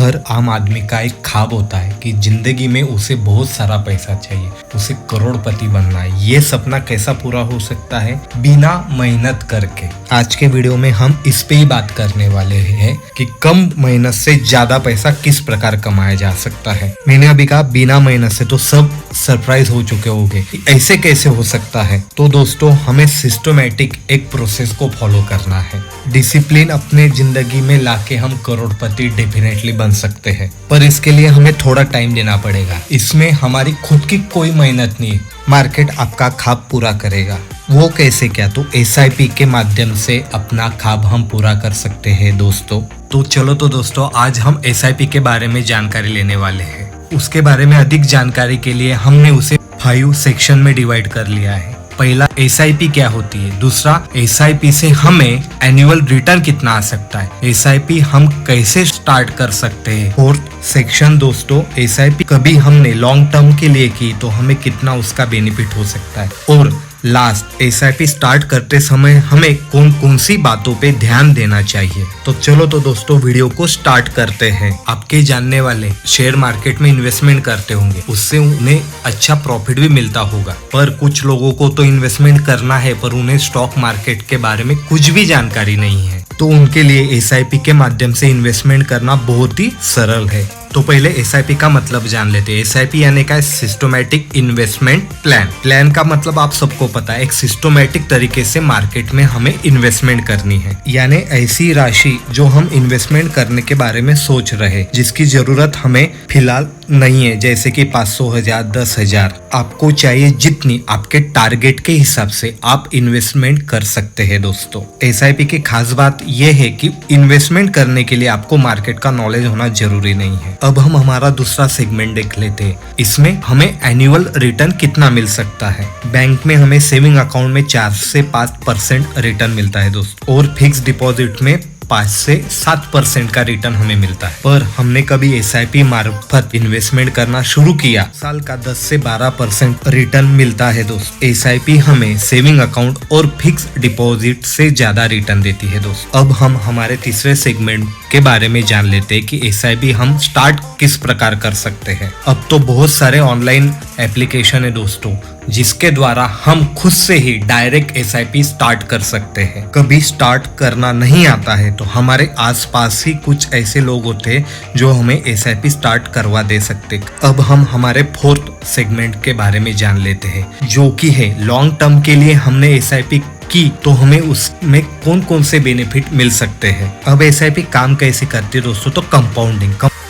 हर आम आदमी का एक ख्वाब होता है कि जिंदगी में उसे बहुत सारा पैसा चाहिए, उसे करोड़पति बनना है। ये सपना कैसा पूरा हो सकता है? बिना मेहनत करके। आज के वीडियो में हम इस पे ही बात करने वाले हैं कि कम मेहनत से ज्यादा पैसा किस प्रकार कमाया जा सकता है। मैंने अभी कहा बिना मेहनत से, तो सब सरप्राइज हो चुके होंगे ऐसे कैसे हो सकता है। तो दोस्तों, हमें सिस्टमैटिक एक प्रोसेस को फॉलो करना है। डिसिप्लिन अपने जिंदगी में लाके हम करोड़पति डेफिनेटली बन सकते हैं, पर इसके लिए हमें थोड़ा टाइम देना पड़ेगा। इसमें हमारी खुद की कोई मेहनत नहीं, मार्केट आपका ख्वाब पूरा करेगा। वो कैसे? क्या तो SIP के माध्यम से अपना ख्वाब हम पूरा कर सकते हैं दोस्तों। तो चलो तो दोस्तों, आज हम SIP के बारे में जानकारी लेने वाले हैं। उसके बारे में अधिक जानकारी के लिए हमने उसे 5 सेक्शन में डिवाइड कर लिया है। पहला, SIP क्या होती है। दूसरा, SIP से हमें एनुअल रिटर्न कितना आ सकता है। SIP हम कैसे स्टार्ट कर सकते हैं। फोर्थ सेक्शन दोस्तों, SIP कभी हमने लॉन्ग टर्म के लिए की तो हमें कितना उसका बेनिफिट हो सकता है। और लास्ट, SIP स्टार्ट करते समय हमें कौन कौन सी बातों पे ध्यान देना चाहिए। तो चलो तो दोस्तों, वीडियो को स्टार्ट करते हैं। आपके जानने वाले शेयर मार्केट में इन्वेस्टमेंट करते होंगे, उससे उन्हें अच्छा प्रॉफिट भी मिलता होगा। पर कुछ लोगों को तो इन्वेस्टमेंट करना है, पर उन्हें स्टॉक मार्केट के बारे में कुछ भी जानकारी नहीं है। तो उनके लिए SIP के माध्यम से इन्वेस्टमेंट करना बहुत ही सरल है। तो पहले SIP का मतलब जान लेते हैं। SIP यानी का सिस्टमैटिक इन्वेस्टमेंट प्लान। प्लान का मतलब आप सबको पता है, एक सिस्टमैटिक तरीके से मार्केट में हमें इन्वेस्टमेंट करनी है। यानी ऐसी राशि जो हम इन्वेस्टमेंट करने के बारे में सोच रहे, जिसकी जरूरत हमें फिलहाल नहीं है, जैसे कि 500,000, 10,000। आपको चाहिए जितनी आपके टारगेट के हिसाब से आप इन्वेस्टमेंट कर सकते हैं दोस्तों। SIP की खास बात यह है कि इन्वेस्टमेंट करने के लिए आपको मार्केट का नॉलेज होना जरूरी नहीं है। अब हम हमारा दूसरा सेगमेंट देख लेते हैं। इसमें हमें एनुअल रिटर्न कितना मिल सकता है। बैंक में हमें सेविंग अकाउंट में 4 से 5% रिटर्न मिलता है दोस्तों, और फिक्स डिपॉजिट में 5 से 7% का रिटर्न हमें मिलता है। पर हमने कभी SIP मार्फत इन्वेस्टमेंट करना शुरू किया, साल का 10 से 12% रिटर्न मिलता है दोस्त। SIP हमें सेविंग अकाउंट और फिक्स डिपॉजिट से ज्यादा रिटर्न देती है दोस्त। अब हम हमारे तीसरे सेगमेंट के बारे में जान लेते हैं कि SIP हम स्टार्ट किस प्रकार कर सकते हैं। अब तो बहुत सारे ऑनलाइन एप्लीकेशन है दोस्तों, जिसके द्वारा हम खुद से ही डायरेक्ट SIP स्टार्ट कर सकते हैं। कभी स्टार्ट करना नहीं आता है तो हमारे आसपास ही कुछ ऐसे लोग होते हैं जो हमें SIP स्टार्ट करवा दे सकते। अब हम हमारे फोर्थ सेगमेंट के बारे में जान लेते हैं, जो कि है लॉन्ग टर्म के लिए हमने SIP की तो हमें उसमें कौन कौन से बेनिफिट मिल सकते हैं। अब SIP काम कैसे करती है दोस्तों? तो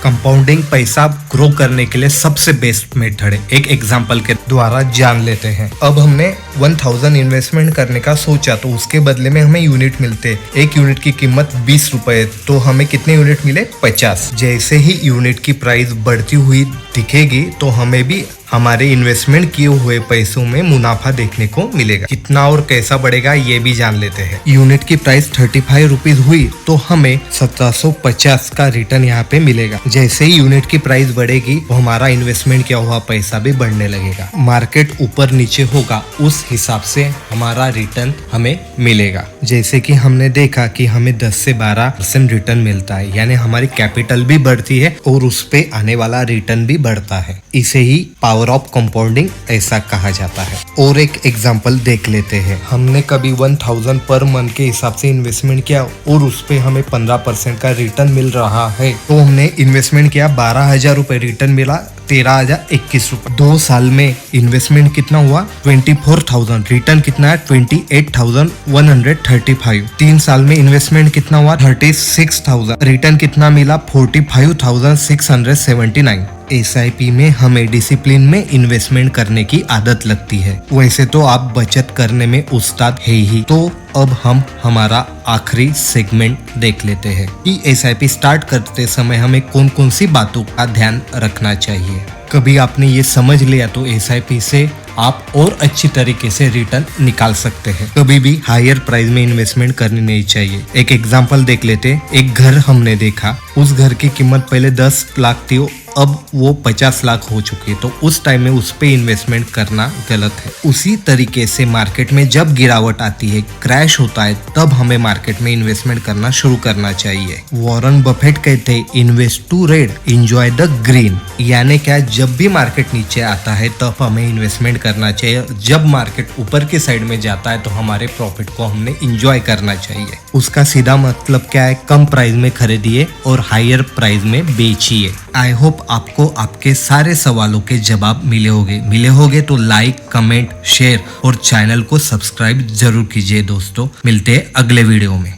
कंपाउंडिंग पैसा ग्रो करने के लिए सबसे बेस्ट मेथड है। एक एग्जांपल के द्वारा जान लेते हैं। अब हमने 1000 इन्वेस्टमेंट करने का सोचा, तो उसके बदले में हमें यूनिट मिलते हैं। एक यूनिट की कीमत 20 रुपए, तो हमें कितने यूनिट मिले? 50। जैसे ही यूनिट की प्राइस बढ़ती हुई दिखेगी तो हमें भी हमारे इन्वेस्टमेंट किए हुए पैसों में मुनाफा देखने को मिलेगा। कितना और कैसा बढ़ेगा ये भी जान लेते हैं। यूनिट की प्राइस 35 रुपीज हुई तो हमें 1750 का रिटर्न यहाँ पे मिलेगा। जैसे ही यूनिट की प्राइस बढ़ेगी तो हमारा इन्वेस्टमेंट किया हुआ पैसा भी बढ़ने लगेगा। मार्केट ऊपर नीचे होगा, उस हिसाब से हमारा रिटर्न हमें मिलेगा। जैसे कि हमने देखा कि हमें 10 से 12% रिटर्न मिलता है, यानी हमारी कैपिटल भी बढ़ती है और उस पे आने वाला रिटर्न भी बढ़ता है। इसे ही पावर ऑफ कंपाउंडिंग ऐसा कहा जाता है। और एक एग्जांपल देख लेते हैं। हमने कभी 1000 पर मंथ के हिसाब से इन्वेस्टमेंट किया और उस पे हमें 15% का रिटर्न मिल रहा है, तो हमने इन्वेस्टमेंट किया 12,000 रुपए, रिटर्न मिला 13,021 रुपए। 2 साल में इन्वेस्टमेंट कितना हुआ? 24,000। रिटर्न कितना है? 28,135। 3 साल में इन्वेस्टमेंट कितना हुआ? 36,000। रिटर्न कितना मिला? 45,679। SIP में हमें डिसिप्लिन में इन्वेस्टमेंट करने की आदत लगती है। वैसे तो आप बचत करने में उस्ताद है ही। तो अब हम हमारा आखिरी सेगमेंट देख लेते हैं कि SIP स्टार्ट करते समय हमें कौन कौन सी बातों का ध्यान रखना चाहिए। कभी आपने ये समझ लिया तो SIP से आप और अच्छी तरीके से रिटर्न निकाल सकते हैं। कभी भी हायर प्राइस में इन्वेस्टमेंट करनी नहीं चाहिए। एक एग्जांपल देख लेते हैं। एक घर हमने देखा, उस घर की कीमत पहले 10 लाख थी अब वो 50 लाख हो चुकी है, तो उस टाइम में उस पे इन्वेस्टमेंट करना गलत है। उसी तरीके से मार्केट में जब गिरावट आती है, क्रैश होता है, तब हमें मार्केट में इन्वेस्टमेंट करना शुरू करना चाहिए। वॉरेन बफेट कहते हैं invest to red, enjoy the green. यानी क्या, जब भी मार्केट नीचे आता है तब हमें इन्वेस्टमेंट करना चाहिए, जब मार्केट ऊपर की साइड में जाता है तो हमारे प्रॉफिट को हमने इंजॉय करना चाहिए। उसका सीधा मतलब क्या है, कम प्राइस में खरीदिए और हायर प्राइस में बेचिए। आई होप आपको आपके सारे सवालों के जवाब मिले होंगे तो लाइक, कमेंट, शेयर और चैनल को सब्सक्राइब जरूर कीजिए दोस्तों। मिलते हैं अगले वीडियो में।